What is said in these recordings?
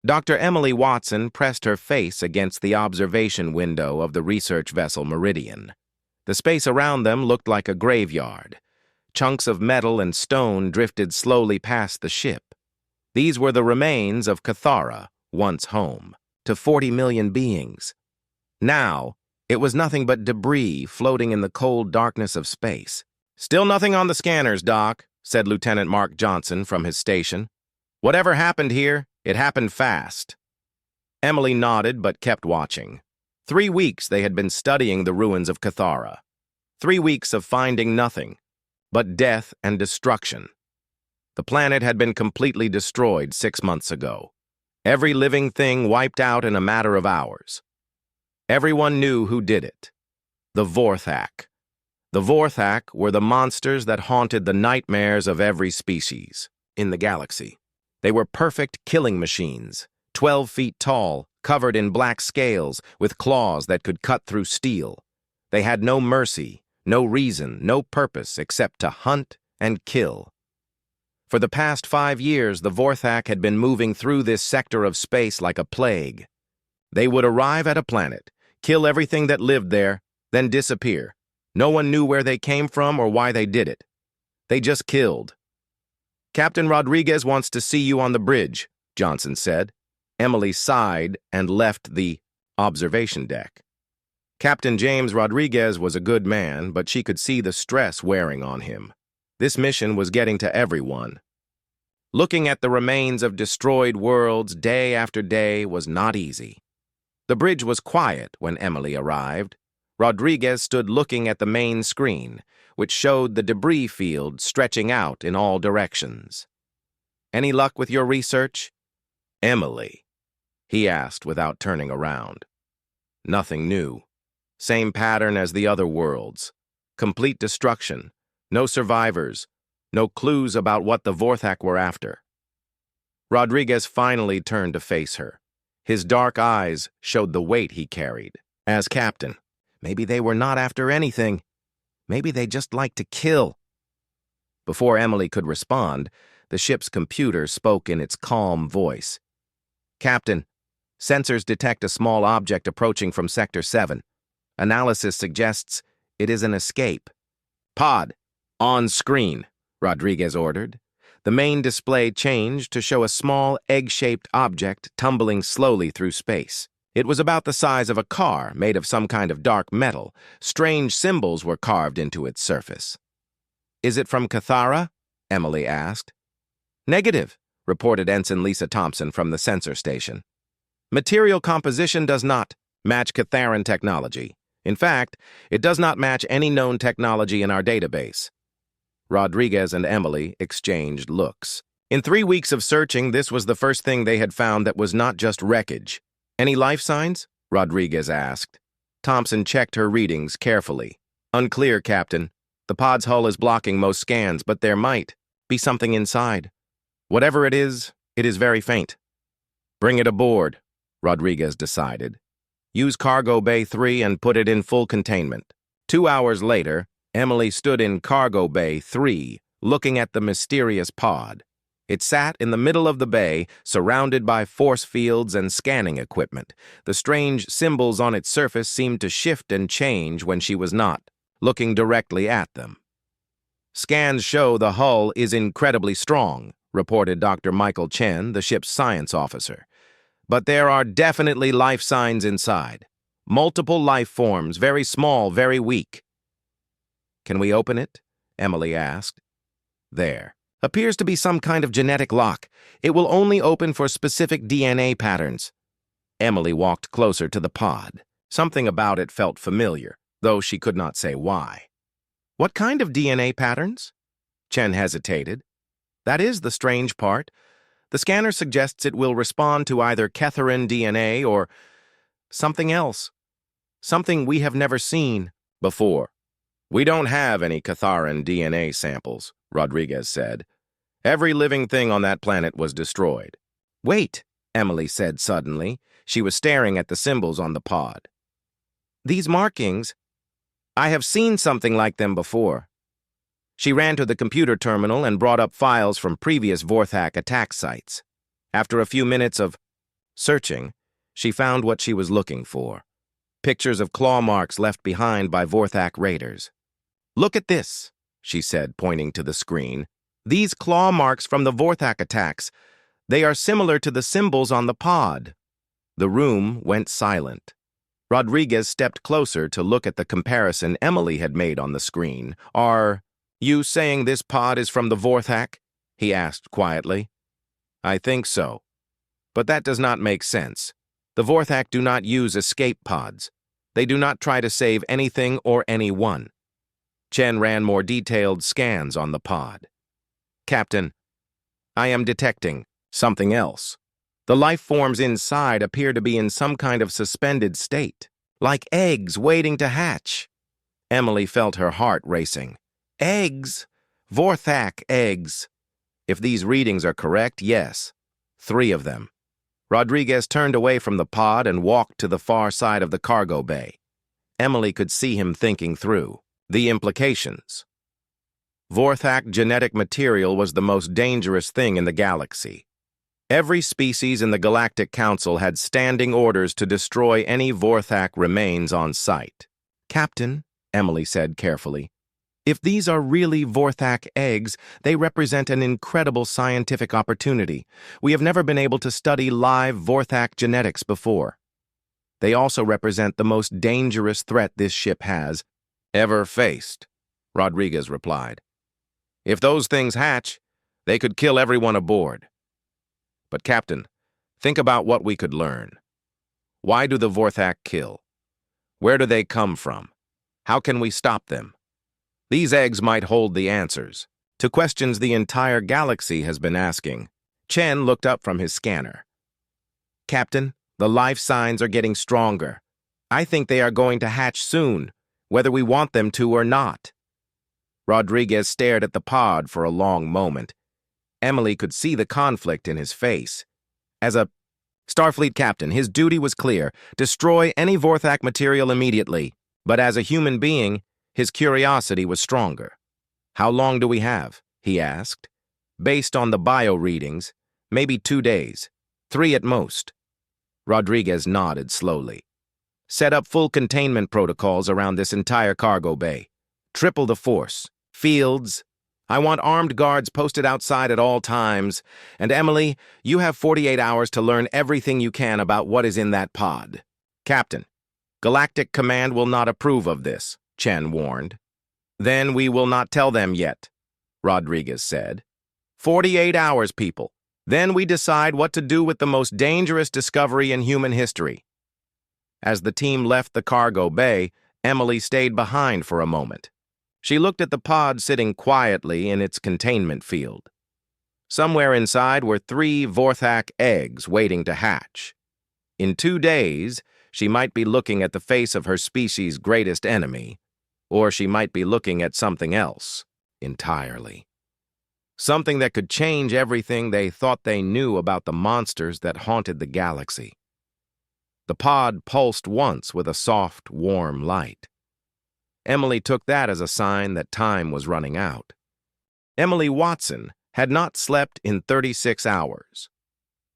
Dr. Emily Watson pressed her face against the observation window of the research vessel Meridian. The space around them looked like a graveyard. Chunks of metal and stone drifted slowly past the ship. These were the remains of Cathara, once home to 40 million beings. Now, it was nothing but debris floating in the cold darkness of space. "Still nothing on the scanners, Doc," said Lieutenant Mark Johnson from his station. "Whatever happened here, it happened fast." Emily nodded but kept watching. 3 weeks they had been studying the ruins of Cathara. 3 weeks of finding nothing but death and destruction. The planet had been completely destroyed 6 months ago. Every living thing wiped out in a matter of hours. Everyone knew who did it. The Vorthak. The Vorthak were the monsters that haunted the nightmares of every species in the galaxy. They were perfect killing machines, 12 feet tall, covered in black scales, with claws that could cut through steel. They had no mercy, no reason, no purpose except to hunt and kill. For the past 5 years, the Vorthak had been moving through this sector of space like a plague. They would arrive at a planet, kill everything that lived there, then disappear. No one knew where they came from or why they did it. They just killed. "Captain Rodriguez wants to see you on the bridge," Johnson said. Emily sighed and left the observation deck. Captain James Rodriguez was a good man, but she could see the stress wearing on him. This mission was getting to everyone. Looking at the remains of destroyed worlds day after day was not easy. The bridge was quiet when Emily arrived. Rodriguez stood looking at the main screen, which showed the debris field stretching out in all directions. "Any luck with your research?" "Emily?" he asked without turning around. "Nothing new. Same pattern as the other worlds. Complete destruction. No survivors. No clues about what the Vorthak were after." Rodriguez finally turned to face her. His dark eyes showed the weight he carried. As captain, maybe they were not after anything. Maybe they just liked to kill. Before Emily could respond, the ship's computer spoke in its calm voice. "Captain, sensors detect a small object approaching from Sector 7. Analysis suggests it is an escape." "Pod, on screen," Rodriguez ordered. The main display changed to show a small, egg-shaped object tumbling slowly through space. It was about the size of a car, made of some kind of dark metal. Strange symbols were carved into its surface. "Is it from Cathara?" Emily asked. "Negative," reported Ensign Lisa Thompson from the sensor station. "Material composition does not match Catharan technology. In fact, it does not match any known technology in our database." Rodriguez and Emily exchanged looks. In 3 weeks of searching, this was the first thing they had found that was not just wreckage. "Any life signs?" Rodriguez asked. Thompson checked her readings carefully. "Unclear, Captain. The pod's hull is blocking most scans, but there might be something inside. Whatever it is very faint." "Bring it aboard," Rodriguez decided. "Use Cargo Bay 3 and put it in full containment." 2 hours later, Emily stood in Cargo Bay 3, looking at the mysterious pod. It sat in the middle of the bay, surrounded by force fields and scanning equipment. The strange symbols on its surface seemed to shift and change when she was not looking directly at them. "Scans show the hull is incredibly strong," reported Dr. Michael Chen, the ship's science officer. "But there are definitely life signs inside. Multiple life forms, very small, very weak." "Can we open it?" Emily asked. "There. Appears to be some kind of genetic lock. It will only open for specific DNA patterns." Emily walked closer to the pod. Something about it felt familiar, though she could not say why. "What kind of DNA patterns?" Chen hesitated. "That is the strange part. The scanner suggests it will respond to either Catharan DNA or something else. Something we have never seen before." "We don't have any Catharan DNA samples," Rodriguez said. "Every living thing on that planet was destroyed." "Wait," Emily said suddenly. She was staring at the symbols on the pod. "These markings, I have seen something like them before." She ran to the computer terminal and brought up files from previous Vorthak attack sites. After a few minutes of Searching, she found what she was looking for. Pictures of claw marks left behind by Vorthak raiders. "Look at this," she said, pointing to the screen. "These claw marks from the Vorthak attacks. They are similar to the symbols on the pod." The room went silent. Rodriguez stepped closer to look at the comparison Emily had made on the screen. "Are you saying this pod is from the Vorthak?" he asked quietly. "I think so. But that does not make sense. The Vorthak do not use escape pods. They do not try to save anything or anyone." Chen ran more detailed scans on the pod. "Captain, I am detecting something else. The life forms inside appear to be in some kind of suspended state, like eggs waiting to hatch." Emily felt her heart racing. "Eggs? Vorthak eggs. If these readings are correct, yes. 3 of them." Rodriguez turned away from the pod and walked to the far side of the cargo bay. Emily could see him thinking through the implications. Vorthak genetic material was the most dangerous thing in the galaxy. Every species in the Galactic Council had standing orders to destroy any Vorthak remains on sight. "Captain," Emily said carefully, "if these are really Vorthak eggs, they represent an incredible scientific opportunity. We have never been able to study live Vorthak genetics before. They also represent the most dangerous threat this ship has ever faced," Rodriguez replied. "If those things hatch, they could kill everyone aboard. But, Captain, think about what we could learn. Why do the Vorthak kill? Where do they come from? How can we stop them? These eggs might hold the answers to questions the entire galaxy has been asking." Chen looked up from his scanner. "Captain, the life signs are getting stronger. I think they are going to hatch soon, whether we want them to or not." Rodriguez stared at the pod for a long moment. Emily could see the conflict in his face. As a Starfleet captain, his duty was clear: destroy any Vorthak material immediately. But as a human being, his curiosity was stronger. "How long do we have?" he asked. "Based on the bio readings, maybe 2 days, 3 at most." Rodriguez nodded slowly. "Set up full containment protocols around this entire cargo bay. Triple the force. Fields. I want armed guards posted outside at all times. And Emily, you have 48 hours to learn everything you can about what is in that pod." "Captain, Galactic Command will not approve of this," Chen warned. "Then we will not tell them yet," Rodriguez said. 48 hours, people. Then we decide what to do with the most dangerous discovery in human history." As the team left the cargo bay, Emily stayed behind for a moment. She looked at the pod sitting quietly in its containment field. Somewhere inside were 3 Vorthak eggs waiting to hatch. In 2 days, she might be looking at the face of her species' greatest enemy, or she might be looking at something else entirely. Something that could change everything they thought they knew about the monsters that haunted the galaxy. The pod pulsed once with a soft, warm light. Emily took that as a sign that time was running out. Emily Watson had not slept in 36 hours.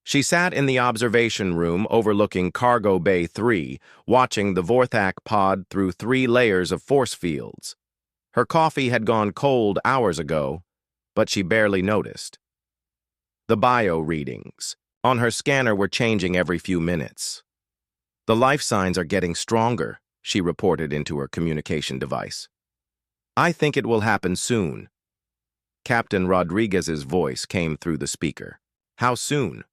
She sat in the observation room overlooking Cargo Bay 3, watching the Vorthak pod through 3 layers of force fields. Her coffee had gone cold hours ago, but she barely noticed. The bio readings on her scanner were changing every few minutes. "The life signs are getting stronger," she reported into her communication device. "I think it will happen soon." Captain Rodriguez's voice came through the speaker. "How soon?"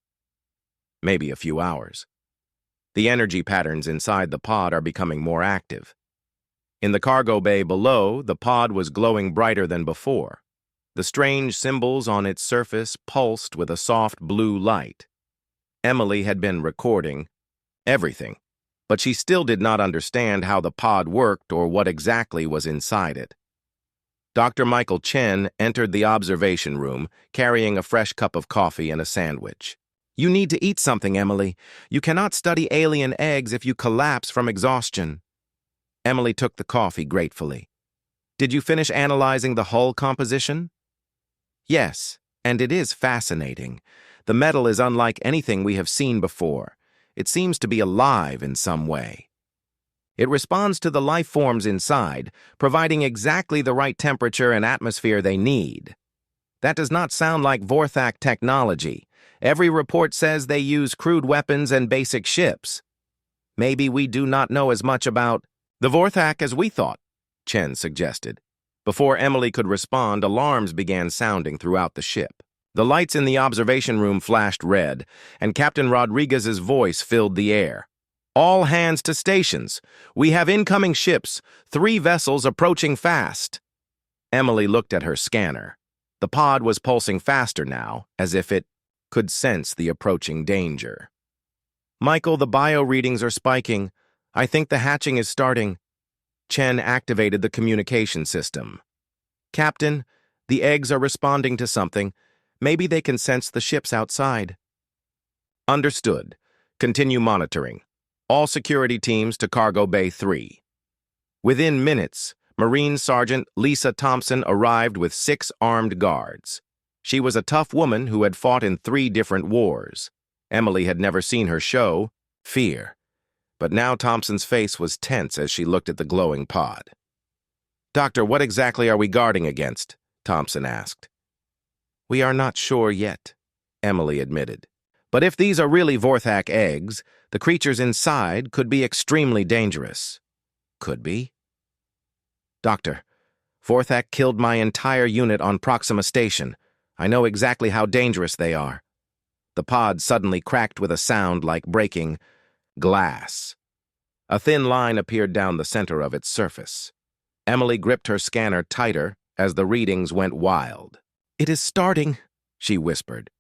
"Maybe a few hours. The energy patterns inside the pod are becoming more active." In the cargo bay below, the pod was glowing brighter than before. The strange symbols on its surface pulsed with a soft blue light. Emily had been recording everything, but she still did not understand how the pod worked or what exactly was inside it. Dr. Michael Chen entered the observation room, carrying a fresh cup of coffee and a sandwich. "You need to eat something, Emily. You cannot study alien eggs if you collapse from exhaustion." Emily took the coffee gratefully. "Did you finish analyzing the hull composition?" "Yes, and it is fascinating. The metal is unlike anything we have seen before. It seems to be alive in some way. It responds to the life forms inside, providing exactly the right temperature and atmosphere they need. That does not sound like Vorthak technology. Every report says they use crude weapons and basic ships. Maybe we do not know as much about the Vorthak as we thought, Chen suggested. Before Emily could respond, alarms began sounding throughout the ship. The lights in the observation room flashed red, and Captain Rodriguez's voice filled the air. All hands to stations. We have incoming ships, 3 vessels approaching fast. Emily looked at her scanner. The pod was pulsing faster now, as if it could sense the approaching danger. Michael, the bio readings are spiking. I think the hatching is starting. Chen activated the communication system. Captain, the eggs are responding to something. Maybe they can sense the ships outside. Understood. Continue monitoring. All security teams to Cargo Bay 3. Within minutes, Marine Sergeant Lisa Thompson arrived with 6 armed guards. She was a tough woman who had fought in 3 different wars. Emily had never seen her show fear, but now Thompson's face was tense as she looked at the glowing pod. "Doctor, what exactly are we guarding against?" Thompson asked. "We are not sure yet," Emily admitted. "But if these are really Vorthak eggs, the creatures inside could be extremely dangerous." "Could be?" "Doctor, Vorthak killed my entire unit on Proxima Station. I know exactly how dangerous they are." The pod suddenly cracked with a sound like breaking glass. A thin line appeared down the center of its surface. Emily gripped her scanner tighter as the readings went wild. "It is starting," she whispered.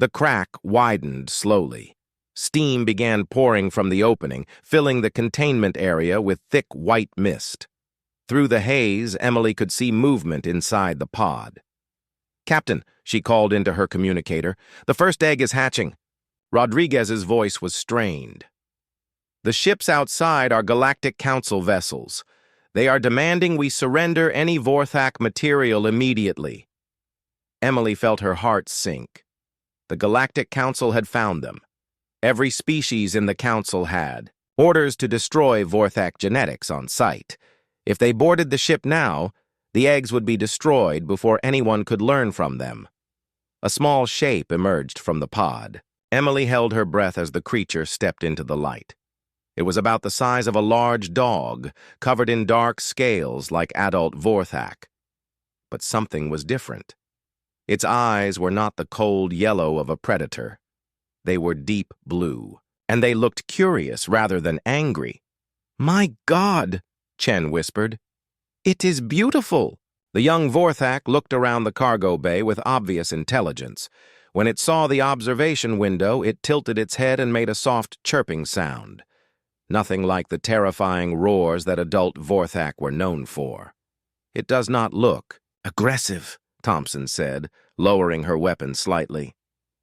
The crack widened slowly. Steam began pouring from the opening, filling the containment area with thick white mist. Through the haze, Emily could see movement inside the pod. "Captain," she called into her communicator, "the first egg is hatching." Rodriguez's voice was strained. "The ships outside are Galactic Council vessels. They are demanding we surrender any Vorthak material immediately." Emily felt her heart sink. The Galactic Council had found them. Every species in the Council had orders to destroy Vorthak genetics on site. If they boarded the ship now, the eggs would be destroyed before anyone could learn from them. A small shape emerged from the pod. Emily held her breath as the creature stepped into the light. It was about the size of a large dog, covered in dark scales like adult Vorthak. But something was different. Its eyes were not the cold yellow of a predator. They were deep blue, and they looked curious rather than angry. "My God," Chen whispered. "It is beautiful." The young Vorthak looked around the cargo bay with obvious intelligence. When it saw the observation window, it tilted its head and made a soft chirping sound. Nothing like the terrifying roars that adult Vorthak were known for. "It does not look aggressive," Thompson said, lowering her weapon slightly.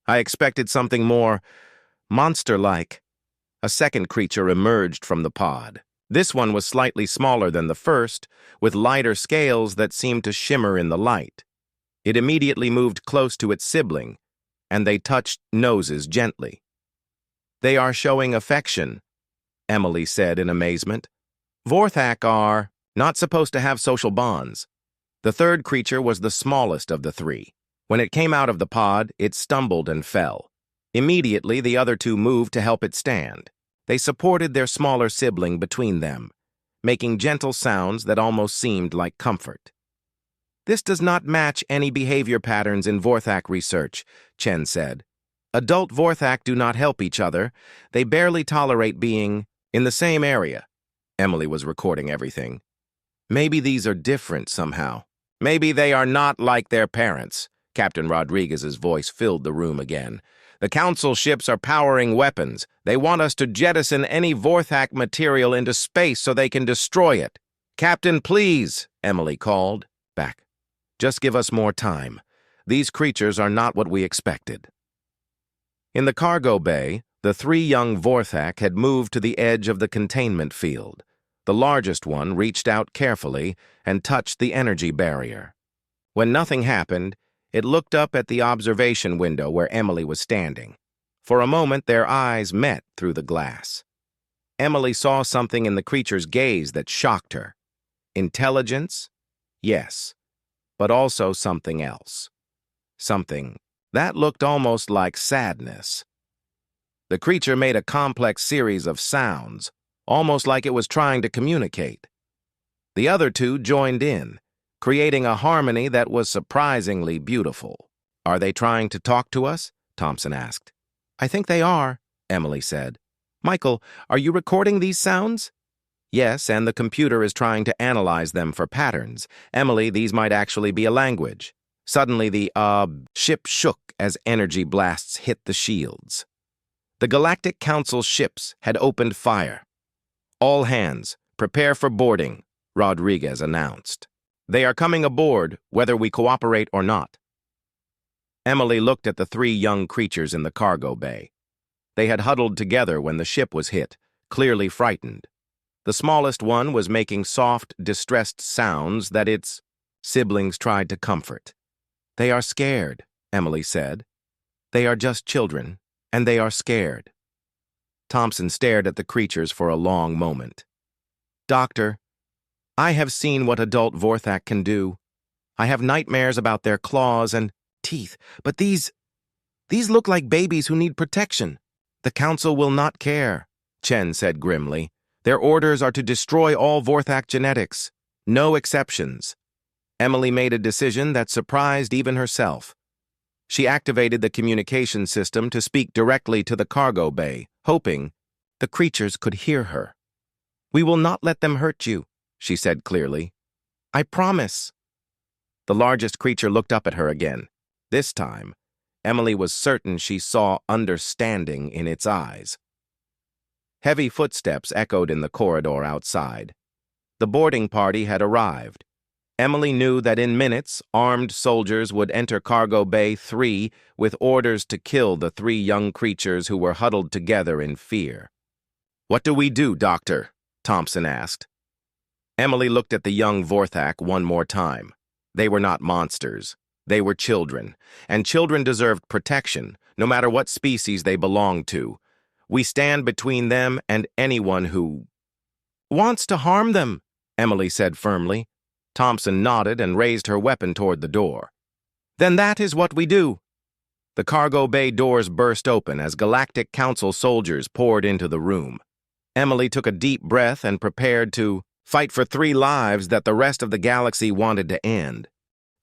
"I expected something more monster-like." A second creature emerged from the pod. This one was slightly smaller than the first, with lighter scales that seemed to shimmer in the light. It immediately moved close to its sibling, and they touched noses gently. "They are showing affection," Emily said in amazement. "Vorthak are not supposed to have social bonds." The third creature was the smallest of the 3. When it came out of the pod, it stumbled and fell. Immediately, the other 2 moved to help it stand. They supported their smaller sibling between them, making gentle sounds that almost seemed like comfort. "This does not match any behavior patterns in Vorthak research," Chen said. "Adult Vorthak do not help each other. They barely tolerate being in the same area." Emily was recording everything. "Maybe these are different somehow. Maybe they are not like their parents." Captain Rodriguez's voice filled the room again. "The Council ships are powering weapons. They want us to jettison any Vorthak material into space so they can destroy it." "Captain, please," Emily called back. "Just give us more time. These creatures are not what we expected." In the cargo bay, the 3 young Vorthak had moved to the edge of the containment field. The largest one reached out carefully and touched the energy barrier. When nothing happened, it looked up at the observation window where Emily was standing. For a moment, their eyes met through the glass. Emily saw something in the creature's gaze that shocked her. Intelligence? Yes, but also something else. Something that looked almost like sadness. The creature made a complex series of sounds, almost like it was trying to communicate. The other two joined in, creating a harmony that was surprisingly beautiful. "Are they trying to talk to us?" Thompson asked. "I think they are," Emily said. "Michael, are you recording these sounds?" "Yes, and the computer is trying to analyze them for patterns. Emily, these might actually be a language." Suddenly the ship shook as energy blasts hit the shields. The Galactic Council ships had opened fire. "All hands, prepare for boarding," Rodriguez announced. "They are coming aboard, whether we cooperate or not." Emily looked at the three young creatures in the cargo bay. They had huddled together when the ship was hit, clearly frightened. The smallest one was making soft, distressed sounds that its siblings tried to comfort. "They are scared," Emily said. "They are just children, and they are scared." Thompson stared at the creatures for a long moment. "Doctor, I have seen what adult Vorthak can do. I have nightmares about their claws and teeth, but these look like babies who need protection." "The Council will not care," Chen said grimly. "Their orders are to destroy all Vorthak genetics. No exceptions." Emily made a decision that surprised even herself. She activated the communication system to speak directly to the cargo bay, hoping the creatures could hear her. "We will not let them hurt you," she said clearly. "I promise." The largest creature looked up at her again. This time, Emily was certain she saw understanding in its eyes. Heavy footsteps echoed in the corridor outside. The boarding party had arrived. Emily knew that in minutes, armed soldiers would enter Cargo Bay 3 with orders to kill the three young creatures who were huddled together in fear. "What do we do, Doctor?" Thompson asked. Emily looked at the young Vorthak one more time. They were not monsters. They were children, and children deserved protection, no matter what species they belonged to. "We stand between them and anyone who wants to harm them," Emily said firmly. Thompson nodded and raised her weapon toward the door. "Then that is what we do." The cargo bay doors burst open as Galactic Council soldiers poured into the room. Emily took a deep breath and prepared to fight for 3 lives that the rest of the galaxy wanted to end.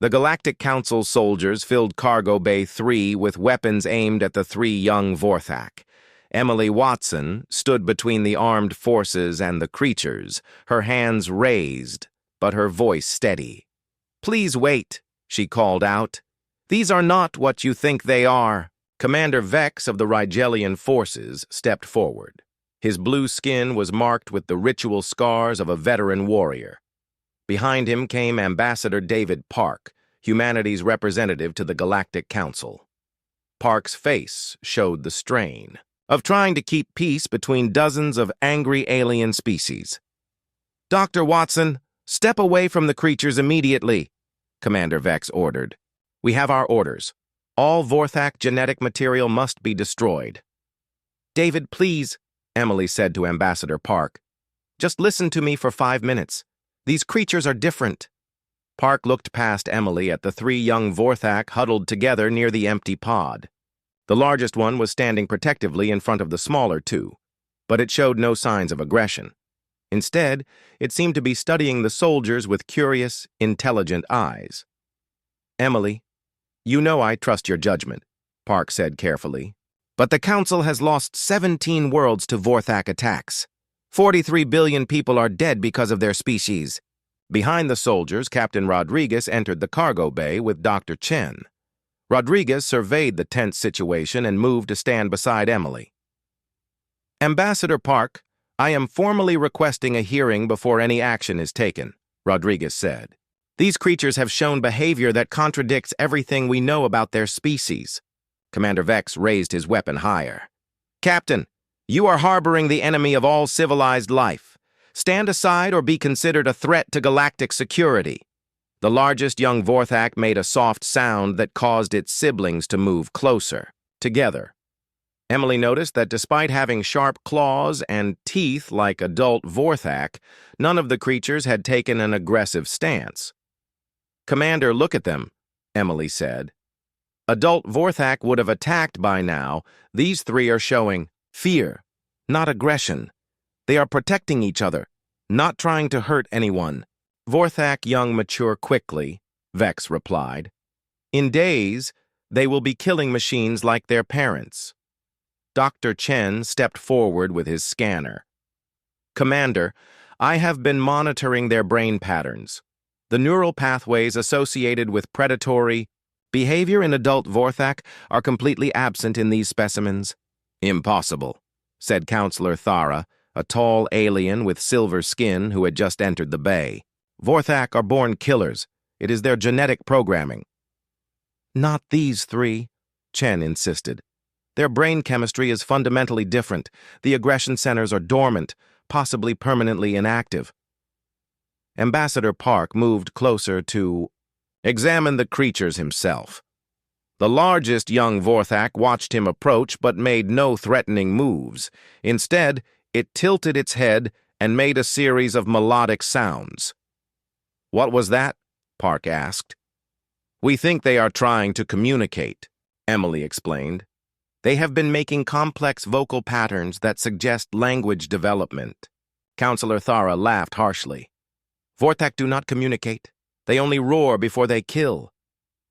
The Galactic Council soldiers filled Cargo Bay 3 with weapons aimed at the 3 young Vorthak. Emily Watson stood between the armed forces and the creatures, her hands raised, but her voice steady. "Please wait," she called out. "These are not what you think they are." Commander Vex of the Rigelian forces stepped forward. His blue skin was marked with the ritual scars of a veteran warrior. Behind him came Ambassador David Park, humanity's representative to the Galactic Council. Park's face showed the strain of trying to keep peace between dozens of angry alien species. "Dr. Watson, step away from the creatures immediately," Commander Vex ordered. "We have our orders. All Vorthak genetic material must be destroyed." "David, please," Emily said to Ambassador Park. "Just listen to me for 5 minutes. These creatures are different." Park looked past Emily at the 3 young Vorthak huddled together near the empty pod. The largest one was standing protectively in front of the smaller 2, but it showed no signs of aggression. Instead, it seemed to be studying the soldiers with curious, intelligent eyes. "Emily, you know I trust your judgment," Park said carefully. "But the Council has lost 17 worlds to Vorthak attacks. 43 billion people are dead because of their species." Behind the soldiers, Captain Rodriguez entered the cargo bay with Dr. Chen. Rodriguez surveyed the tense situation and moved to stand beside Emily. "Ambassador Park, I am formally requesting a hearing before any action is taken," Rodriguez said. "These creatures have shown behavior that contradicts everything we know about their species." Commander Vex raised his weapon higher. "Captain, you are harboring the enemy of all civilized life. Stand aside or be considered a threat to galactic security." The largest young Vorthak made a soft sound that caused its siblings to move closer, together. Emily noticed that despite having sharp claws and teeth like adult Vorthak, none of the creatures had taken an aggressive stance. "Commander, look at them," Emily said. "Adult Vorthak would have attacked by now. These three are showing fear, not aggression. They are protecting each other, not trying to hurt anyone." "Vorthak young mature quickly," Vex replied. "In days, they will be killing machines like their parents." Dr. Chen stepped forward with his scanner. "Commander, I have been monitoring their brain patterns. The neural pathways associated with predatory behavior in adult Vorthak are completely absent in these specimens." "Impossible," said Counselor Thara, a tall alien with silver skin who had just entered the bay. "Vorthak are born killers. It is their genetic programming." "Not these three," Chen insisted. "Their brain chemistry is fundamentally different. The aggression centers are dormant, possibly permanently inactive." Ambassador Park moved closer to examine the creatures himself. The largest young Vorthak watched him approach but made no threatening moves. Instead, it tilted its head and made a series of melodic sounds. "What was that?" Park asked. "We think they are trying to communicate," Emily explained. "They have been making complex vocal patterns that suggest language development." Counselor Thara laughed harshly. "Vorthak do not communicate. They only roar before they kill."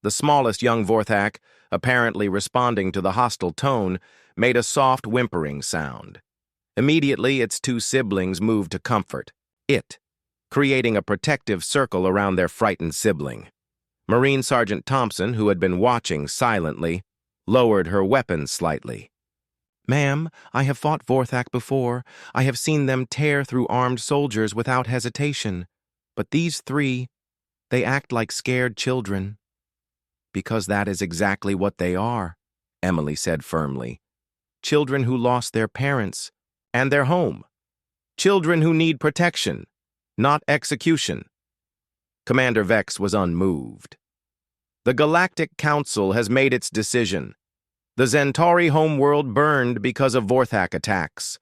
The smallest young Vorthak, apparently responding to the hostile tone, made a soft whimpering sound. Immediately, its two siblings moved to comfort it, creating a protective circle around their frightened sibling. Marine Sergeant Thompson, who had been watching silently, lowered her weapon slightly. "Ma'am, I have fought Vorthak before. I have seen them tear through armed soldiers without hesitation. But these three, they act like scared children." "Because that is exactly what they are," Emily said firmly. "Children who lost their parents and their home. Children who need protection, not execution." Commander Vex was unmoved. "The Galactic Council has made its decision. The Zentauri homeworld burned because of Vorthak attacks.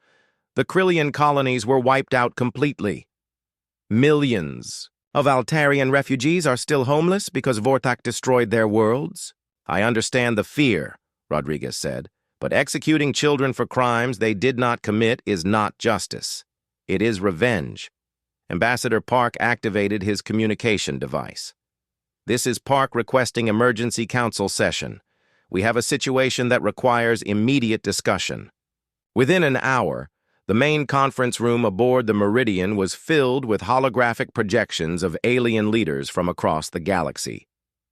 The Krillian colonies were wiped out completely. Millions of Altarian refugees are still homeless because Vorthak destroyed their worlds." "I understand the fear," Rodriguez said, "but executing children for crimes they did not commit is not justice. It is revenge." Ambassador Park activated his communication device. "This is Park requesting emergency council session. We have a situation that requires immediate discussion." Within an hour, the main conference room aboard the Meridian was filled with holographic projections of alien leaders from across the galaxy.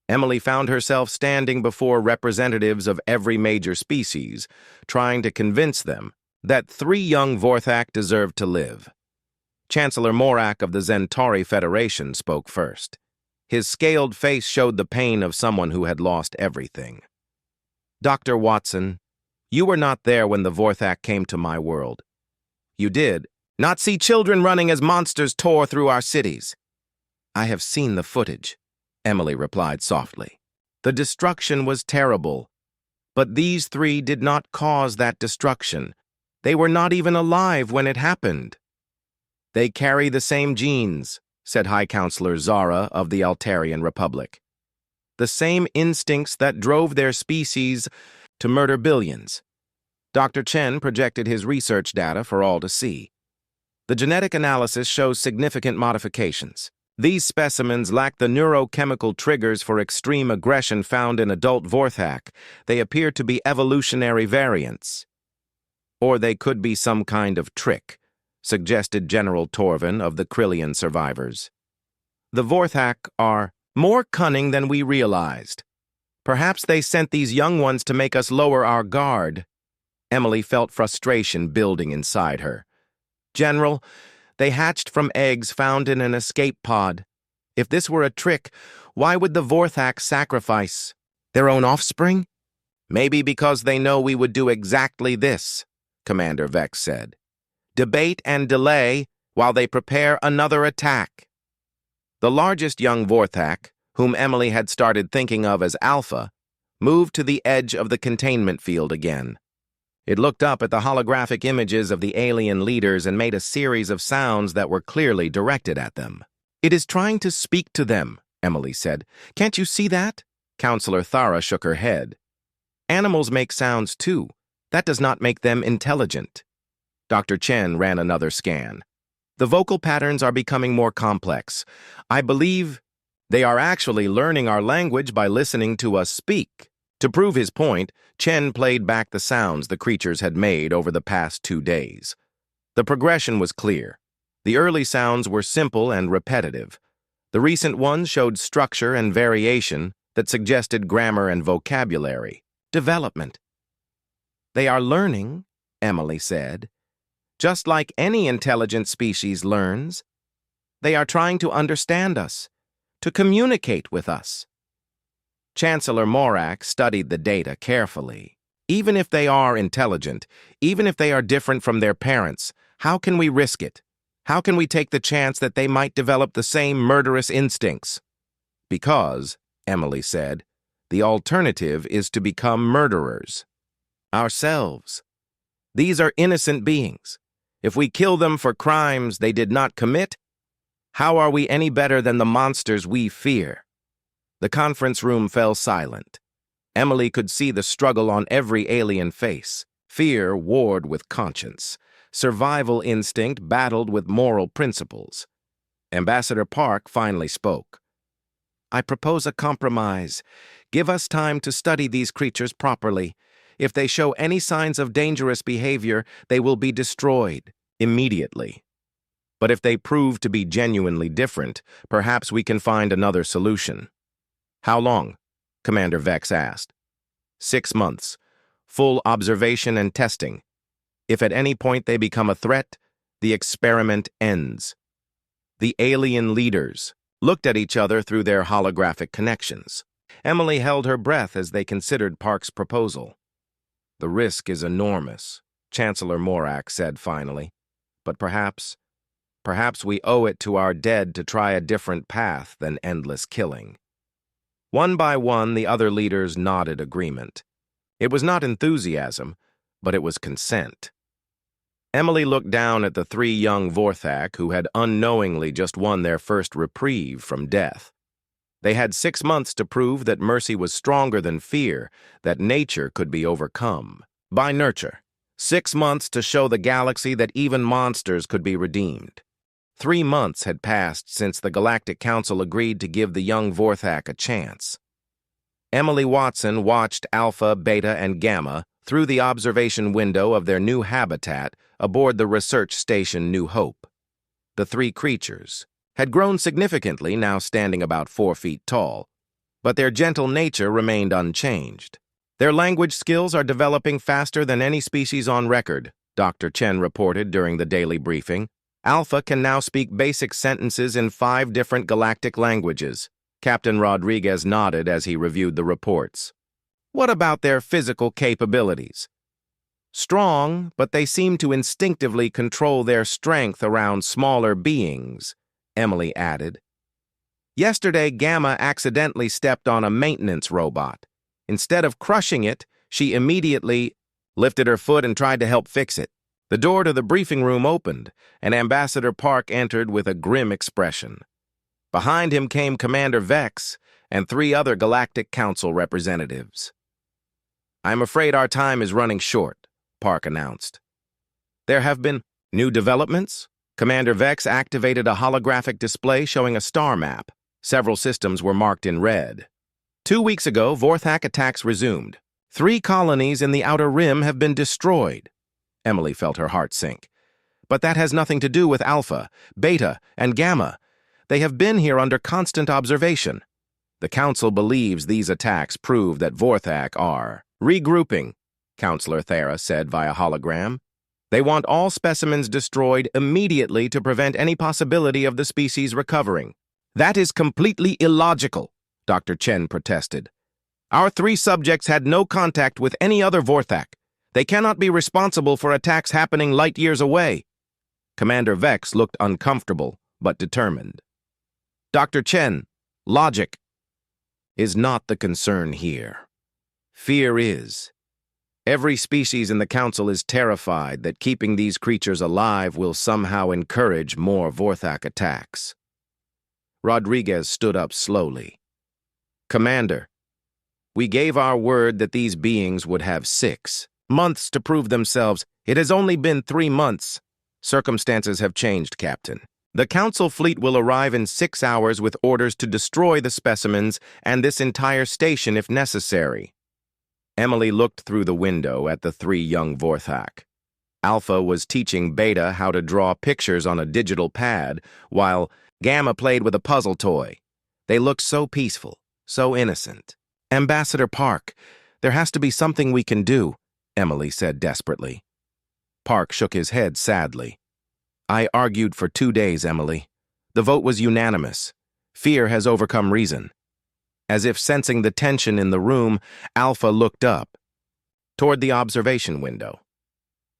Emily found herself standing before representatives of every major species, trying to convince them that 3 young Vorthak deserved to live. Chancellor Morak of the Zentauri Federation spoke first. His scaled face showed the pain of someone who had lost everything. "Dr. Watson, you were not there when the Vorthak came to my world. You did not see children running as monsters tore through our cities." "I have seen the footage," Emily replied softly. "The destruction was terrible, but these 3 did not cause that destruction. They were not even alive when it happened." "They carry the same genes," said High Counselor Zara of the Altarian Republic. "The same instincts that drove their species to murder billions." Dr. Chen projected his research data for all to see. "The genetic analysis shows significant modifications. These specimens lack the neurochemical triggers for extreme aggression found in adult Vorthak. They appear to be evolutionary variants." "Or they could be some kind of trick," suggested General Torvin of the Krillian survivors. "The Vorthak are more cunning than we realized. Perhaps they sent these young ones to make us lower our guard." Emily felt frustration building inside her. "General, they hatched from eggs found in an escape pod. If this were a trick, why would the Vorthak sacrifice their own offspring?" "Maybe because they know we would do exactly this," Commander Vex said. "Debate and delay while they prepare another attack." The largest young Vorthak, whom Emily had started thinking of as Alpha, moved to the edge of the containment field again. It looked up at the holographic images of the alien leaders and made a series of sounds that were clearly directed at them. "It is trying to speak to them," Emily said. "Can't you see that?" Counselor Thara shook her head. "Animals make sounds too. That does not make them intelligent." Dr. Chen ran another scan. "The vocal patterns are becoming more complex. I believe they are actually learning our language by listening to us speak." To prove his point, Chen played back the sounds the creatures had made over the past 2 days. The progression was clear. The early sounds were simple and repetitive. The recent ones showed structure and variation that suggested grammar and vocabulary development. "They are learning," Emily said. "Just like any intelligent species learns. They are trying to understand us, to communicate with us." Chancellor Morak studied the data carefully. "Even if they are intelligent, even if they are different from their parents, how can we risk it? How can we take the chance that they might develop the same murderous instincts?" "Because," Emily said, "the alternative is to become murderers. Ourselves. These are innocent beings. If we kill them for crimes they did not commit, how are we any better than the monsters we fear?" The conference room fell silent. Emily could see the struggle on every alien face. Fear warred with conscience. Survival instinct battled with moral principles. Ambassador Park finally spoke. "I propose a compromise. Give us time to study these creatures properly. If they show any signs of dangerous behavior, they will be destroyed immediately. But if they prove to be genuinely different, perhaps we can find another solution." "How long?" Commander Vex asked. 6 months. Full observation and testing. If at any point they become a threat, the experiment ends." The alien leaders looked at each other through their holographic connections. Emily held her breath as they considered Park's proposal. "The risk is enormous," Chancellor Morak said finally. "But perhaps we owe it to our dead to try a different path than endless killing." One by one, the other leaders nodded agreement. It was not enthusiasm, but it was consent. Emily looked down at the 3 young Vorthak who had unknowingly just won their first reprieve from death. They had 6 months to prove that mercy was stronger than fear, that nature could be overcome by nurture. 6 months to show the galaxy that even monsters could be redeemed. 3 months had passed since the Galactic Council agreed to give the young Vorthak a chance. Emily Watson watched Alpha, Beta, and Gamma through the observation window of their new habitat aboard the research station New Hope. The 3 creatures had grown significantly, now standing about 4 feet tall, but their gentle nature remained unchanged. "Their language skills are developing faster than any species on record," Dr. Chen reported during the daily briefing. "Alpha can now speak basic sentences in 5 different galactic languages." Captain Rodriguez nodded as he reviewed the reports. "What about their physical capabilities?" "Strong, but they seem to instinctively control their strength around smaller beings," Emily added. "Yesterday, Gamma accidentally stepped on a maintenance robot. Instead of crushing it, she immediately lifted her foot and tried to help fix it. The door to the briefing room opened, and Ambassador Park entered with a grim expression. Behind him came Commander Vex and 3 other Galactic Council representatives. "I'm afraid our time is running short," Park announced. "There have been new developments." Commander Vex activated a holographic display showing a star map. Several systems were marked in red. 2 weeks ago, Vorthak attacks resumed. 3 colonies in the Outer Rim have been destroyed. Emily felt her heart sink. "But that has nothing to do with Alpha, Beta, and Gamma. They have been here under constant observation. The Council believes these attacks prove that Vorthak are regrouping," Counselor Thara said via hologram. "They want all specimens destroyed immediately to prevent any possibility of the species recovering." "That is completely illogical," Dr. Chen protested. "Our 3 subjects had no contact with any other Vorthak. They cannot be responsible for attacks happening light years away." Commander Vex looked uncomfortable, but determined. "Dr. Chen, logic is not the concern here. Fear is. Every species in the Council is terrified that keeping these creatures alive will somehow encourage more Vorthak attacks. Rodriguez stood up slowly. Commander, we gave our word that these beings would have 6 months to prove themselves. It has only been 3 months. Circumstances have changed, Captain. The Council fleet will arrive in 6 hours with orders to destroy the specimens and this entire station if necessary. Emily looked through the window at the 3 young Vorthak. Alpha was teaching Beta how to draw pictures on a digital pad, while Gamma played with a puzzle toy. They looked so peaceful, so innocent. Ambassador Park, there has to be something we can do, Emily said desperately. Park shook his head sadly. I argued for 2 days, Emily. The vote was unanimous. Fear has overcome reason. As if sensing the tension in the room, Alpha looked up, toward the observation window.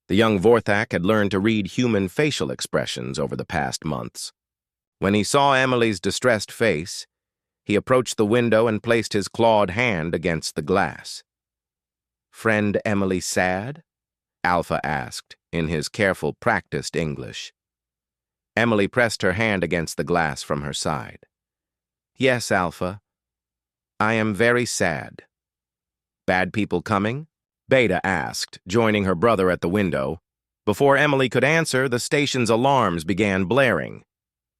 The young Vorthak had learned to read human facial expressions over the past months. When he saw Emily's distressed face, he approached the window and placed his clawed hand against the glass. Friend Emily sad? Alpha asked, in his careful, practiced English. Emily pressed her hand against the glass from her side. Yes, Alpha. I am very sad. Bad people coming? Beta asked, joining her brother at the window. Before Emily could answer, the station's alarms began blaring.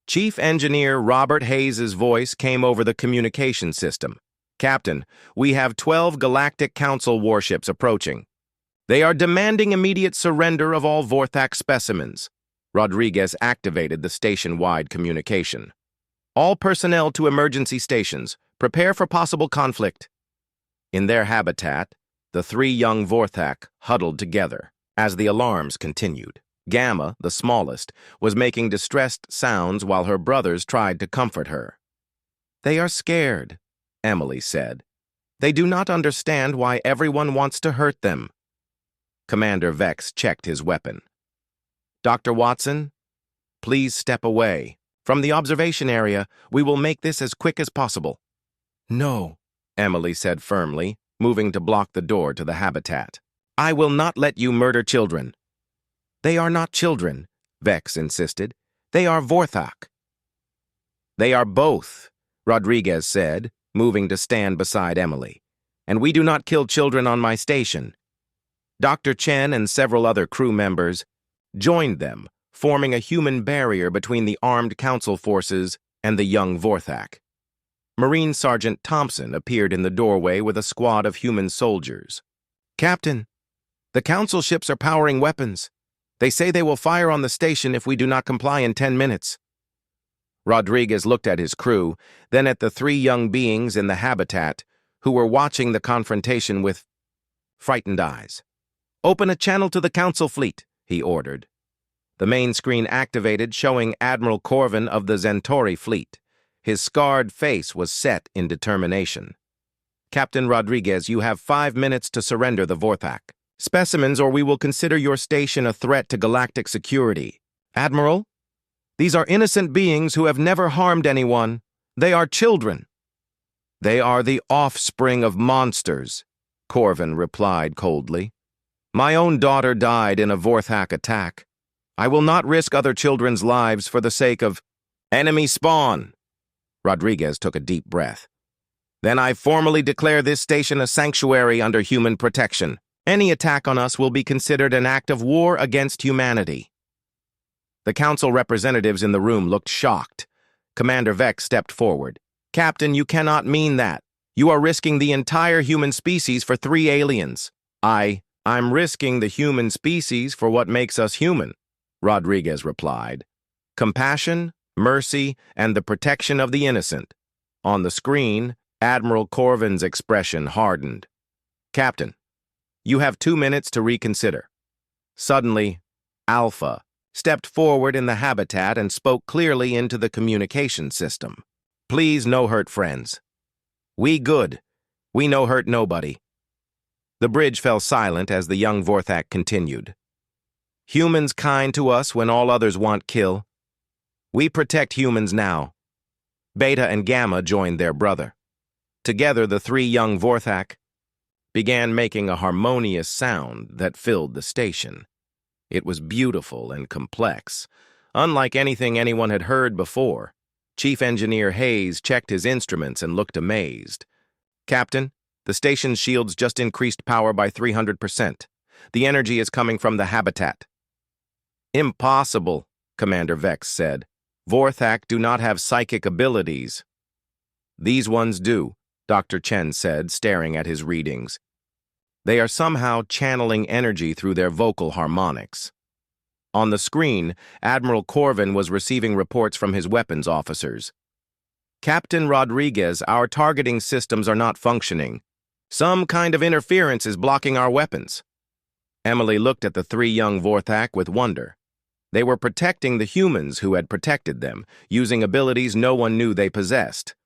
Chief Engineer Robert Hayes's voice came over the communication system. Captain, we have 12 Galactic Council warships approaching. They are demanding immediate surrender of all Vorthak specimens. Rodriguez activated the station-wide communication. All personnel to emergency stations. Prepare for possible conflict. In their habitat, the 3 young Vorthak huddled together as the alarms continued. Gamma, the smallest, was making distressed sounds while her brothers tried to comfort her. They are scared, Emily said. They do not understand why everyone wants to hurt them. Commander Vex checked his weapon. Dr. Watson, please step away. From the observation area, we will make this as quick as possible. No, Emily said firmly, moving to block the door to the habitat. I will not let you murder children. They are not children, Vex insisted. They are Vorthak. They are both, Rodriguez said, moving to stand beside Emily. And we do not kill children on my station. Dr. Chen and several other crew members joined them, forming a human barrier between the armed council forces and the young Vorthak. Marine Sergeant Thompson appeared in the doorway with a squad of human soldiers. Captain, the council ships are powering weapons. They say they will fire on the station if we do not comply in 10 minutes. Rodriguez looked at his crew, then at the 3 young beings in the habitat who were watching the confrontation with frightened eyes. Open a channel to the council fleet, he ordered. The main screen activated, showing Admiral Corvin of the Centauri fleet. His scarred face was set in determination. Captain Rodriguez, you have 5 minutes to surrender the Vorthak specimens, or we will consider your station a threat to galactic security. Admiral, these are innocent beings who have never harmed anyone. They are children. They are the offspring of monsters, Corvin replied coldly. My own daughter died in a Vorthak attack. I will not risk other children's lives for the sake of enemy spawn. Rodriguez took a deep breath. Then I formally declare this station a sanctuary under human protection. Any attack on us will be considered an act of war against humanity. The council representatives in the room looked shocked. Commander Vex stepped forward. Captain, you cannot mean that. You are risking the entire human species for 3 aliens. I'm risking the human species for what makes us human, Rodriguez replied. Compassion, mercy, and the protection of the innocent. On the screen, Admiral Corvin's expression hardened. Captain, you have 2 minutes to reconsider. Suddenly, Alpha stepped forward in the habitat and spoke clearly into the communication system. Please, no hurt, friends. We good. We no hurt nobody. The bridge fell silent as the young Vorthak continued. Humans kind to us when all others want kill. We protect humans now. Beta and Gamma joined their brother. Together, the 3 young Vorthak began making a harmonious sound that filled the station. It was beautiful and complex, unlike anything anyone had heard before. Chief Engineer Hayes checked his instruments and looked amazed. "Captain, the station's shields just increased power by 300%. The energy is coming from the habitat." "Impossible," Commander Vex said. "Vorthak do not have psychic abilities." "These ones do," Dr. Chen said, staring at his readings. "They are somehow channeling energy through their vocal harmonics." On the screen, Admiral Corvin was receiving reports from his weapons officers. "Captain Rodriguez, our targeting systems are not functioning. Some kind of interference is blocking our weapons." Emily looked at the three young Vorthak with wonder. They were protecting the humans who had protected them, using abilities no one knew they possessed.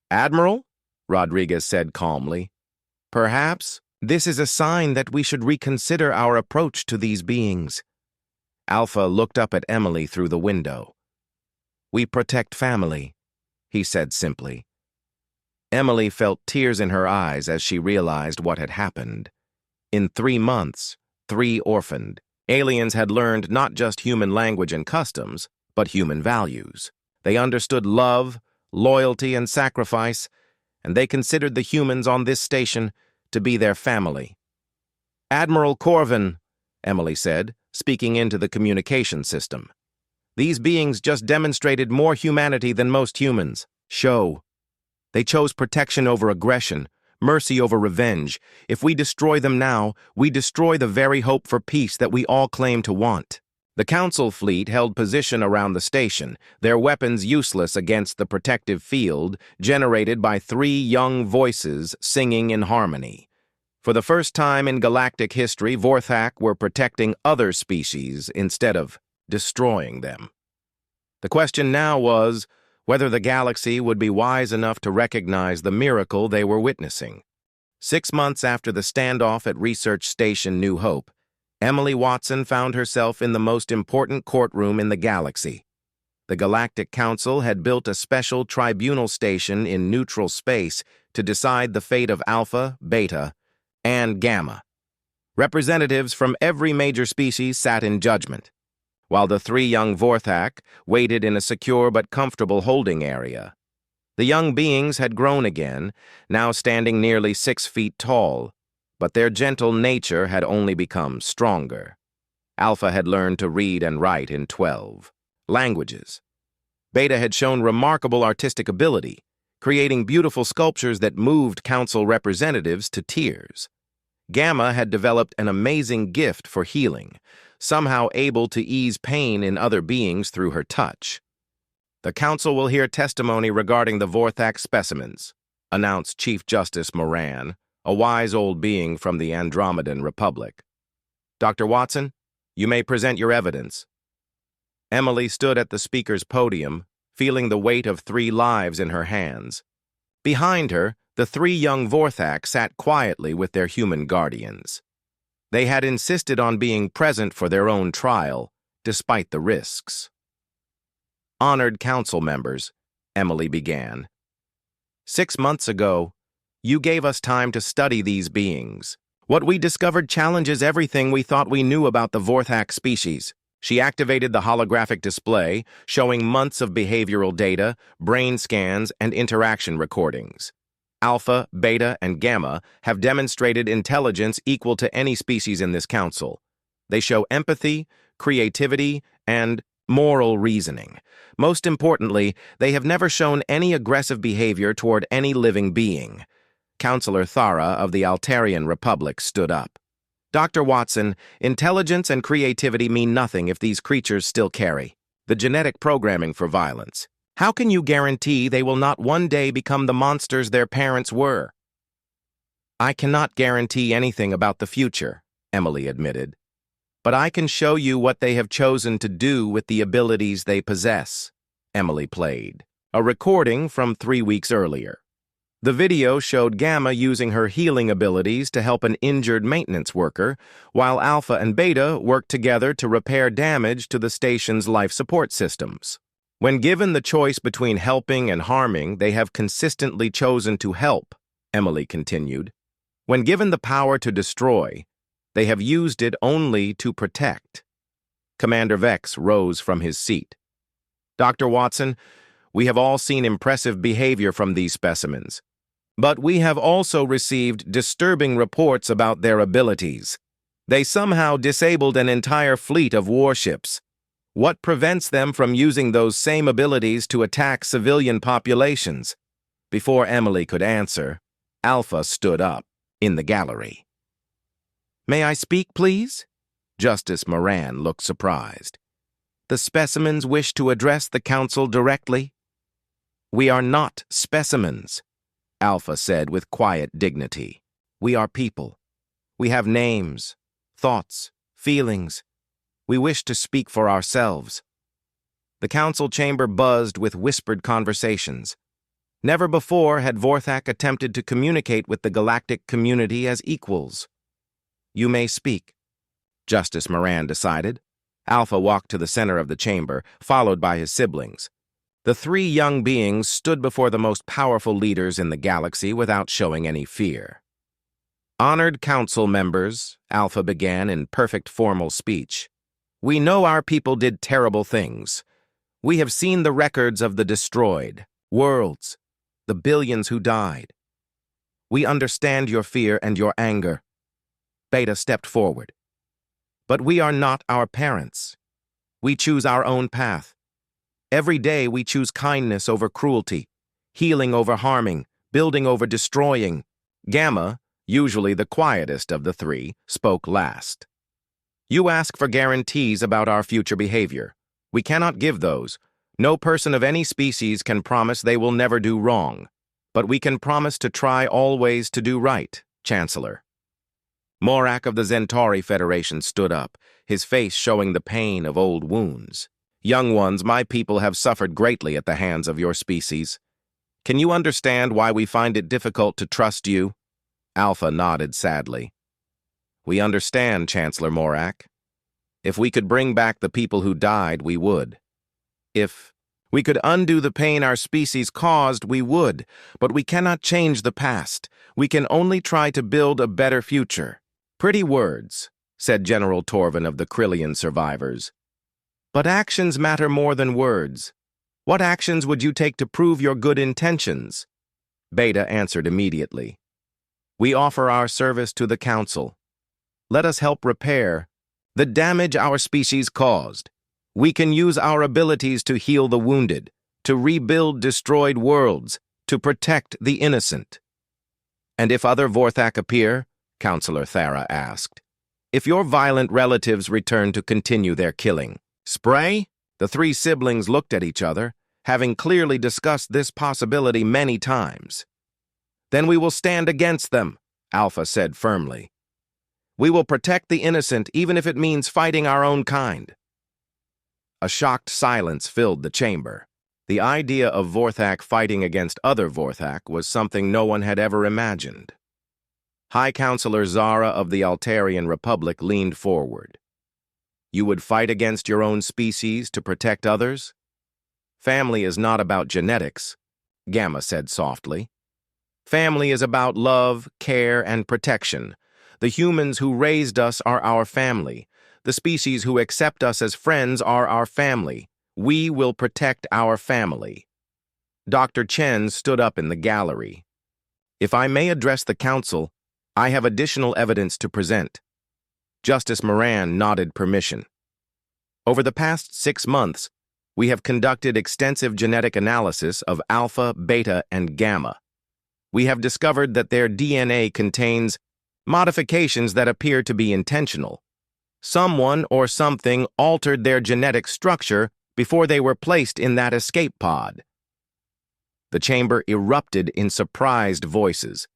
"Admiral," Rodriguez said calmly, "perhaps this is a sign that we should reconsider our approach to these beings." Alpha looked up at Emily through the window. "We protect family," he said simply. Emily felt tears in her eyes as she realized what had happened. In 3 months, 3 orphaned. Aliens had learned not just human language and customs, but human values. They understood love, loyalty, and sacrifice, and they considered the humans on this station to be their family. "Admiral Corvin," Emily said, speaking into the communication system. "These beings just demonstrated more humanity than most humans. Show. They chose protection over aggression, mercy over revenge. If we destroy them now, we destroy the very hope for peace that we all claim to want." The Council fleet held position around the station, their weapons useless against the protective field generated by 3 young voices singing in harmony. For the first time in galactic history, Vorthak were protecting other species instead of destroying them. The question now was whether the galaxy would be wise enough to recognize the miracle they were witnessing. 6 months after the standoff at Research Station New Hope, Emily Watson found herself in the most important courtroom in the galaxy. The Galactic Council had built a special tribunal station in neutral space to decide the fate of Alpha, Beta, and Gamma. Representatives from every major species sat in judgment, while the 3 young Vorthak waited in a secure but comfortable holding area. The young beings had grown again, now standing nearly 6 feet tall, but their gentle nature had only become stronger. Alpha had learned to read and write in 12 languages. Beta had shown remarkable artistic ability, creating beautiful sculptures that moved council representatives to tears. Gamma had developed an amazing gift for healing, somehow able to ease pain in other beings through her touch. "The council will hear testimony regarding the Vorthak specimens," announced Chief Justice Moran, a wise old being from the Andromedan Republic. "Dr. Watson, you may present your evidence." Emily stood at the speaker's podium, feeling the weight of 3 lives in her hands. Behind her, the 3 young Vorthak sat quietly with their human guardians. They had insisted on being present for their own trial, despite the risks. "Honored council members," Emily began. "6 months ago, you gave us time to study these beings. What we discovered challenges everything we thought we knew about the Vorthak species." She activated the holographic display, showing months of behavioral data, brain scans, and interaction recordings. Alpha, Beta, and Gamma have demonstrated intelligence equal to any species in this council. They show empathy, creativity, and moral reasoning. Most importantly, they have never shown any aggressive behavior toward any living being. Counselor Thara of the Altarian Republic stood up. "Dr. Watson, intelligence and creativity mean nothing if these creatures still carry the genetic programming for violence. How can you guarantee they will not one day become the monsters their parents were?" "I cannot guarantee anything about the future," Emily admitted. "But I can show you what they have chosen to do with the abilities they possess." Emily played a recording from 3 weeks earlier. The video showed Gamma using her healing abilities to help an injured maintenance worker, while Alpha and Beta worked together to repair damage to the station's life support systems. When given the choice between helping and harming, they have consistently chosen to help, Emily continued. When given the power to destroy, they have used it only to protect. Commander Vex rose from his seat. Dr. Watson, we have all seen impressive behavior from these specimens, but we have also received disturbing reports about their abilities. They somehow disabled an entire fleet of warships. What prevents them from using those same abilities to attack civilian populations? Before Emily could answer, Alpha stood up in the gallery. May I speak, please? Justice Moran looked surprised. The specimens wish to address the council directly. We are not specimens, Alpha said with quiet dignity. We are people. We have names, thoughts, feelings. We wish to speak for ourselves. The council chamber buzzed with whispered conversations. Never before had Vorthak attempted to communicate with the galactic community as equals. You may speak, Justice Moran decided. Alpha walked to the center of the chamber, followed by his siblings. The three young beings stood before the most powerful leaders in the galaxy without showing any fear. Honored council members, Alpha began in perfect formal speech. We know our people did terrible things. We have seen the records of the destroyed worlds, the billions who died. We understand your fear and your anger. Beta stepped forward. But we are not our parents. We choose our own path. Every day we choose kindness over cruelty, healing over harming, building over destroying. Gamma, usually the quietest of the three, spoke last. You ask for guarantees about our future behavior. We cannot give those. No person of any species can promise they will never do wrong. But we can promise to try always to do right, Chancellor. Morak of the Zentauri Federation stood up, his face showing the pain of old wounds. Young ones, my people have suffered greatly at the hands of your species. Can you understand why we find it difficult to trust you? Alpha nodded sadly. We understand, Chancellor Morak. If we could bring back the people who died, we would. If we could undo the pain our species caused, we would. But we cannot change the past. We can only try to build a better future. Pretty words, said General Torvin of the Krillian survivors. But actions matter more than words. What actions would you take to prove your good intentions? Beta answered immediately. We offer our service to the Council. Let us help repair the damage our species caused. We can use our abilities to heal the wounded, to rebuild destroyed worlds, to protect the innocent. And if other Vorthak appear, Counselor Thara asked, if your violent relatives return to continue their killing, Spray? The three siblings looked at each other, having clearly discussed this possibility many times. Then we will stand against them, Alpha said firmly. We will protect the innocent even if it means fighting our own kind. A shocked silence filled the chamber. The idea of Vorthak fighting against other Vorthak was something no one had ever imagined. High Counselor Zara of the Altarian Republic leaned forward. You would fight against your own species to protect others? Family is not about genetics, Gamma said softly. Family is about love, care, and protection. The humans who raised us are our family. The species who accept us as friends are our family. We will protect our family. Dr. Chen stood up in the gallery. If I may address the council, I have additional evidence to present. Justice Moran nodded permission. Over the past 6 months, we have conducted extensive genetic analysis of Alpha, Beta, and Gamma. We have discovered that their DNA contains modifications that appear to be intentional. Someone or something altered their genetic structure before they were placed in that escape pod. The chamber erupted in surprised voices.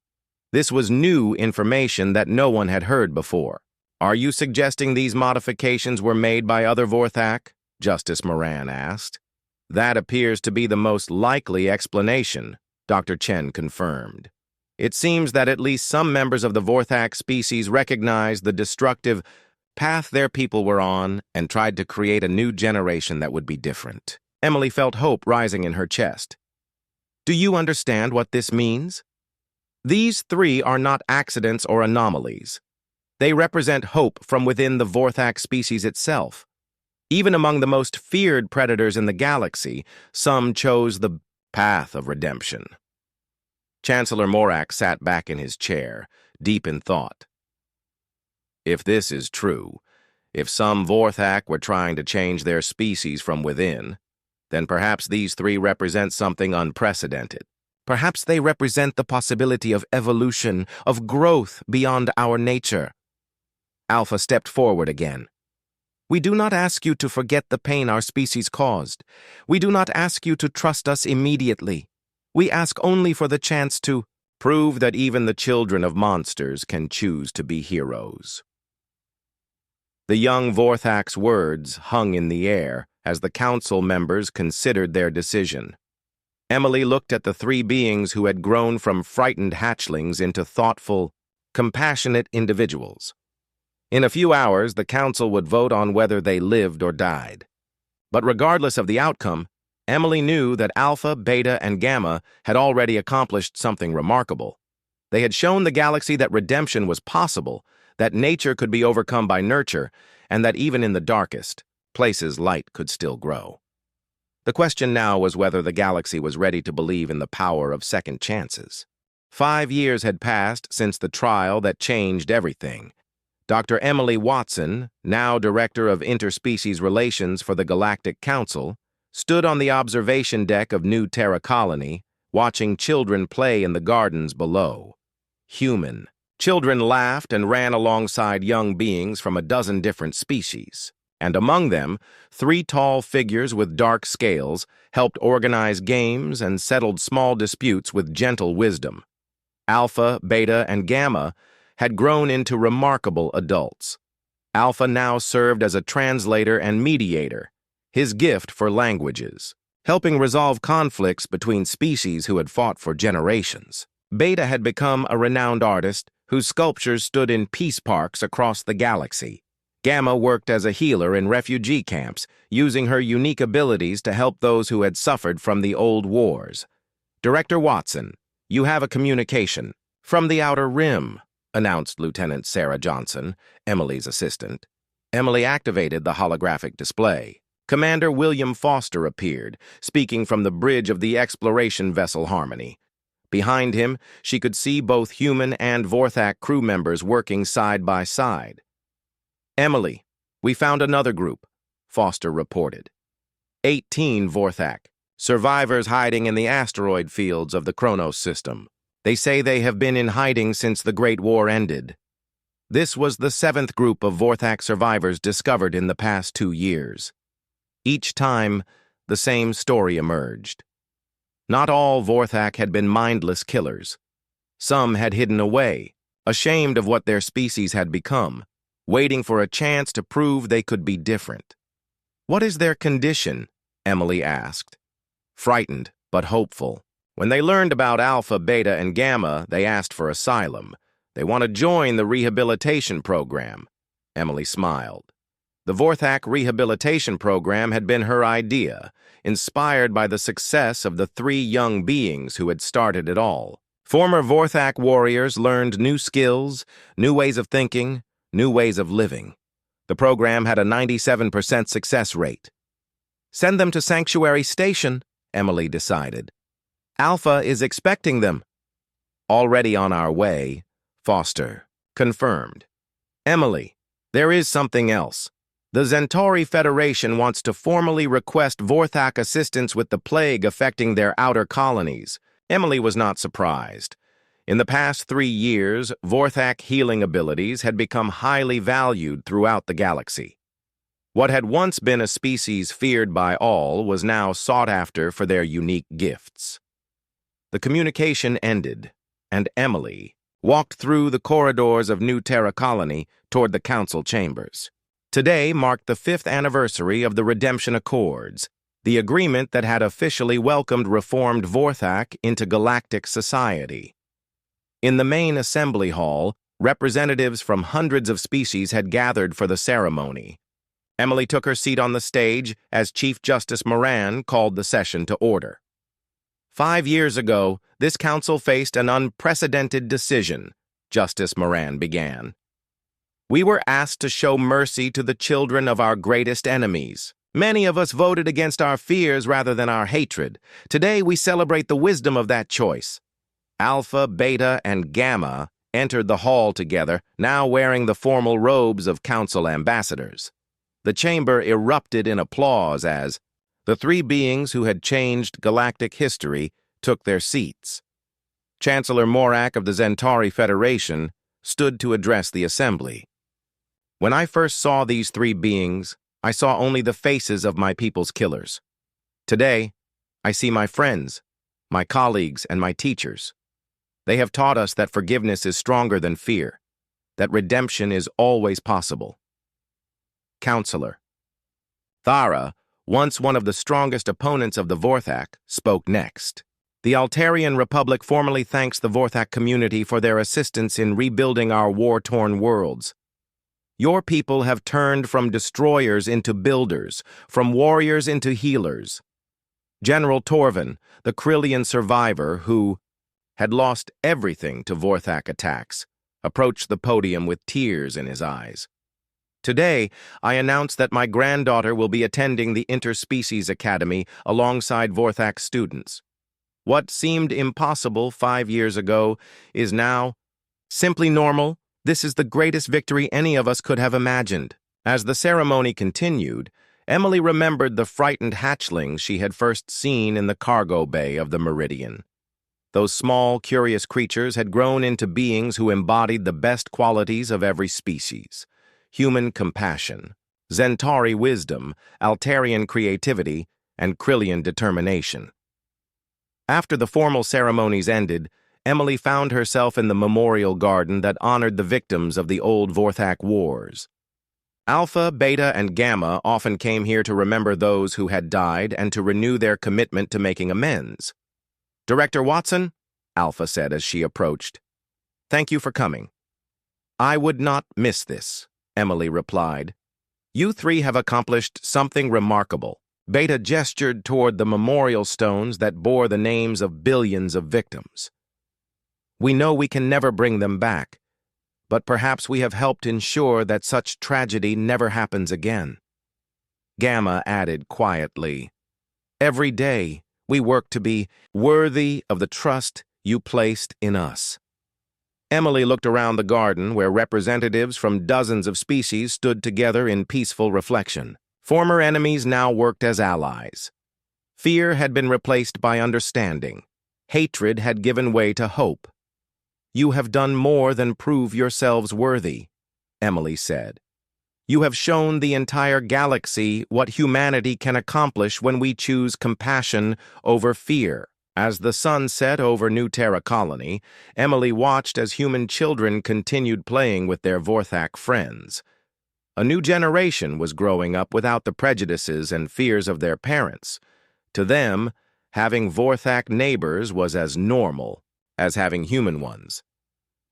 This was new information that no one had heard before. Are you suggesting these modifications were made by other Vorthak? Justice Moran asked. That appears to be the most likely explanation, Dr. Chen confirmed. It seems that at least some members of the Vorthak species recognized the destructive path their people were on and tried to create a new generation that would be different. Emily felt hope rising in her chest. Do you understand what this means? These three are not accidents or anomalies. They represent hope from within the Vorthak species itself. Even among the most feared predators in the galaxy, some chose the path of redemption. Chancellor Morak sat back in his chair, deep in thought. If this is true, if some Vorthak were trying to change their species from within, then perhaps these three represent something unprecedented. Perhaps they represent the possibility of evolution, of growth beyond our nature. Alpha stepped forward again. We do not ask you to forget the pain our species caused. We do not ask you to trust us immediately. We ask only for the chance to prove that even the children of monsters can choose to be heroes. The young Vorthak's words hung in the air as the council members considered their decision. Emily looked at the three beings who had grown from frightened hatchlings into thoughtful, compassionate individuals. In a few hours, the council would vote on whether they lived or died. But regardless of the outcome, Emily knew that Alpha, Beta, and Gamma had already accomplished something remarkable. They had shown the galaxy that redemption was possible, that nature could be overcome by nurture, and that even in the darkest places light could still grow. The question now was whether the galaxy was ready to believe in the power of second chances. 5 years had passed since the trial that changed everything. Dr. Emily Watson, now Director of Interspecies Relations for the Galactic Council, stood on the observation deck of New Terra Colony, watching children play in the gardens below. Human. Children laughed and ran alongside young beings from a dozen different species, and among them, 3 tall figures with dark scales helped organize games and settled small disputes with gentle wisdom. Alpha, Beta, and Gamma had grown into remarkable adults. Alpha now served as a translator and mediator, his gift for languages, helping resolve conflicts between species who had fought for generations. Beta had become a renowned artist whose sculptures stood in peace parks across the galaxy. Gamma worked as a healer in refugee camps, using her unique abilities to help those who had suffered from the old wars. Director Watson, you have a communication. From the Outer Rim, announced Lieutenant Sarah Johnson, Emily's assistant. Emily activated the holographic display. Commander William Foster appeared, speaking from the bridge of the exploration vessel Harmony. Behind him, she could see both human and Vorthak crew members working side by side. Emily, we found another group, Foster reported. 18 Vorthak, survivors hiding in the asteroid fields of the Kronos system. They say they have been in hiding since the Great War ended. This was the 7th group of Vorthak survivors discovered in the past 2 years. Each time, the same story emerged. Not all Vorthak had been mindless killers. Some had hidden away, ashamed of what their species had become, waiting for a chance to prove they could be different. What is their condition? Emily asked. Frightened, but hopeful. When they learned about Alpha, Beta, and Gamma, they asked for asylum. They want to join the rehabilitation program. Emily smiled. The Vorthak rehabilitation program had been her idea, inspired by the success of the 3 young beings who had started it all. Former Vorthak warriors learned new skills, new ways of thinking, new ways of living. The program had a 97% success rate. Send them to Sanctuary Station, Emily decided. Alpha is expecting them. Already on our way, Foster confirmed. Emily, there is something else. The Centauri Federation wants to formally request Vorthak assistance with the plague affecting their outer colonies. Emily was not surprised. In the past 3 years, Vorthak healing abilities had become highly valued throughout the galaxy. What had once been a species feared by all was now sought after for their unique gifts. The communication ended, and Emily walked through the corridors of New Terra Colony toward the council chambers. Today marked the 5th anniversary of the Redemption Accords, the agreement that had officially welcomed reformed Vorthak into galactic society. In the main assembly hall, representatives from hundreds of species had gathered for the ceremony. Emily took her seat on the stage as Chief Justice Moran called the session to order. 5 years ago, this council faced an unprecedented decision, Justice Moran began. We were asked to show mercy to the children of our greatest enemies. Many of us voted against our fears rather than our hatred. Today, we celebrate the wisdom of that choice. Alpha, Beta, and Gamma entered the hall together, now wearing the formal robes of council ambassadors. The chamber erupted in applause as the three beings who had changed galactic history took their seats. Chancellor Morak of the Zentauri Federation stood to address the assembly. When I first saw these three beings, I saw only the faces of my people's killers. Today, I see my friends, my colleagues, and my teachers. They have taught us that forgiveness is stronger than fear, that redemption is always possible. Counselor. Thara, once one of the strongest opponents of the Vorthak, spoke next. The Altarian Republic formally thanks the Vorthak community for their assistance in rebuilding our war-torn worlds. Your people have turned from destroyers into builders, from warriors into healers. General Torvin, the Krillian survivor who had lost everything to Vorthak attacks, approached the podium with tears in his eyes. Today, I announce that my granddaughter will be attending the Interspecies Academy alongside Vorthak students. What seemed impossible 5 years ago is now simply normal. This is the greatest victory any of us could have imagined. As the ceremony continued, Emily remembered the frightened hatchlings she had first seen in the cargo bay of the Meridian. Those small, curious creatures had grown into beings who embodied the best qualities of every species: human compassion, Zentauri wisdom, Altarian creativity, and Krillian determination. After the formal ceremonies ended, Emily found herself in the memorial garden that honored the victims of the old Vorthak wars. Alpha, Beta, and Gamma often came here to remember those who had died and to renew their commitment to making amends. Director Watson, Alpha said as she approached, "Thank you for coming." "I would not miss this," Emily replied. "You three have accomplished something remarkable." Beta gestured toward the memorial stones that bore the names of billions of victims. "We know we can never bring them back, but perhaps we have helped ensure that such tragedy never happens again." Gamma added quietly, "Every day, we work to be worthy of the trust you placed in us." Emily looked around the garden where representatives from dozens of species stood together in peaceful reflection. Former enemies now worked as allies. Fear had been replaced by understanding. Hatred had given way to hope. "You have done more than prove yourselves worthy," Emily said. "You have shown the entire galaxy what humanity can accomplish when we choose compassion over fear." As the sun set over New Terra Colony, Emily watched as human children continued playing with their Vorthak friends. A new generation was growing up without the prejudices and fears of their parents. To them, having Vorthak neighbors was as normal as having human ones.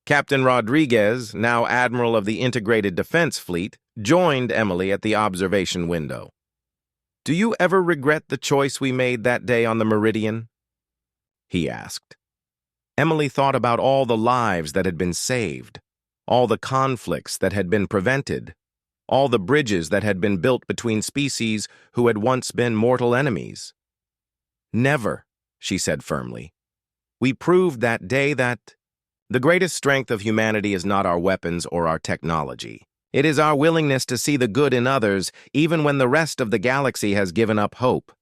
Captain Rodriguez, now Admiral of the Integrated Defense Fleet, joined Emily at the observation window. "Do you ever regret the choice we made that day on the Meridian?" he asked. Emily thought about all the lives that had been saved, all the conflicts that had been prevented, all the bridges that had been built between species who had once been mortal enemies. "Never," she said firmly. "We proved that day that the greatest strength of humanity is not our weapons or our technology. It is our willingness to see the good in others, even when the rest of the galaxy has given up hope."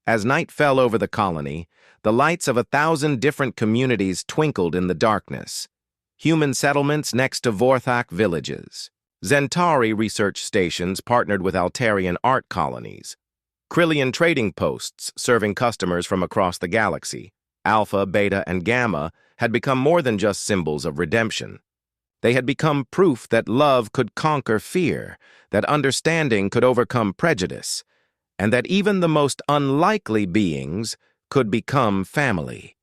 As night fell over the colony, the lights of 1,000 different communities twinkled in the darkness. Human settlements next to Vorthak villages. Zentauri research stations partnered with Altarian art colonies. Krillian trading posts serving customers from across the galaxy. Alpha, Beta, and Gamma had become more than just symbols of redemption. They had become proof that love could conquer fear, that understanding could overcome prejudice, and that even the most unlikely beings could become family.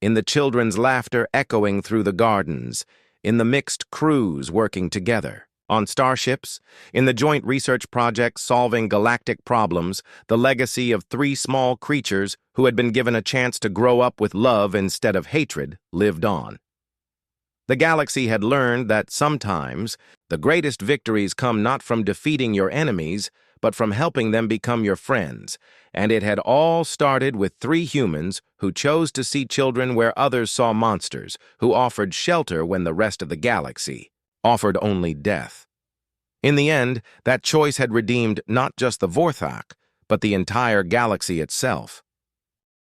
In the children's laughter echoing through the gardens, in the mixed crews working together, On starships, in the joint research project solving galactic problems, the legacy of three small creatures who had been given a chance to grow up with love instead of hatred lived on. The galaxy had learned that sometimes the greatest victories come not from defeating your enemies, but from helping them become your friends, and it had all started with three humans who chose to see children where others saw monsters, who offered shelter when the rest of the galaxy offered only death. In the end, that choice had redeemed not just the Vorthak, but the entire galaxy itself.